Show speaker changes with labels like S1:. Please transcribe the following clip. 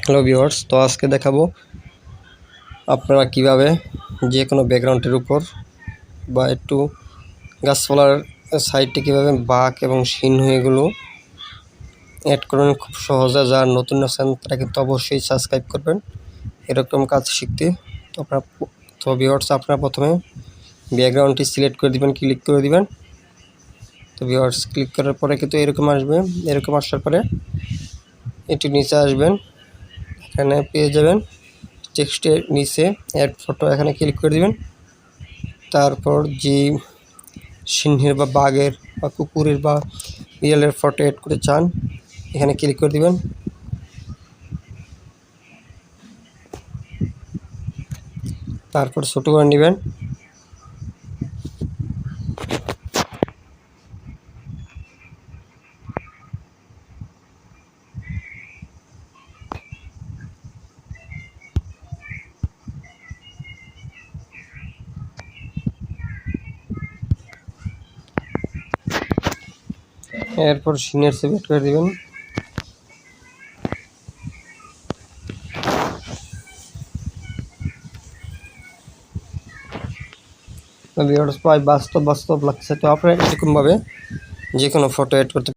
S1: Hello viewers, তো আজকে দেখাবো আপনারা কিভাবে যে কোনো ব্যাকগ্রাউন্ডের উপর বা একটু গাছপালার সাইডে কীভাবে বাঁক এবং শিন এগুলো অ্যাড করবেন খুব সহজে। যারা নতুন আছেন তারা কিন্তু অবশ্যই সাবস্ক্রাইব করবেন এরকম কাজ শিখতে। তো ভিউয়ার্স, আপনারা প্রথমে ব্যাকগ্রাউন্ডটি সিলেক্ট করে দিবেন, ক্লিক করে দিবেন। তো ভিউয়ার্স, ক্লিক করার পরে কিন্তু এরকম আসবে। এরকম আসার পরে একটু নিচে আসবেন, এখানে পেয়ে যাবেন টেক্সটের নিচে অ্যাড ফটো, এখানে ক্লিক করে দিবেন। তারপর যে সিংহের বা বাঘের বা কুকুরের বা বিড়ালের ফটো অ্যাড করতে চান এখানে ক্লিক করে দিবেন। তারপর ছোটো করে নেবেন। এরপর সিনের ছবি অ্যাড করে দিবেন। ভিউয়ার্স, প্রায় বাস্তব লাগছে। তো আপনারা এরকমভাবে যে কোনো ফটো অ্যাড করতে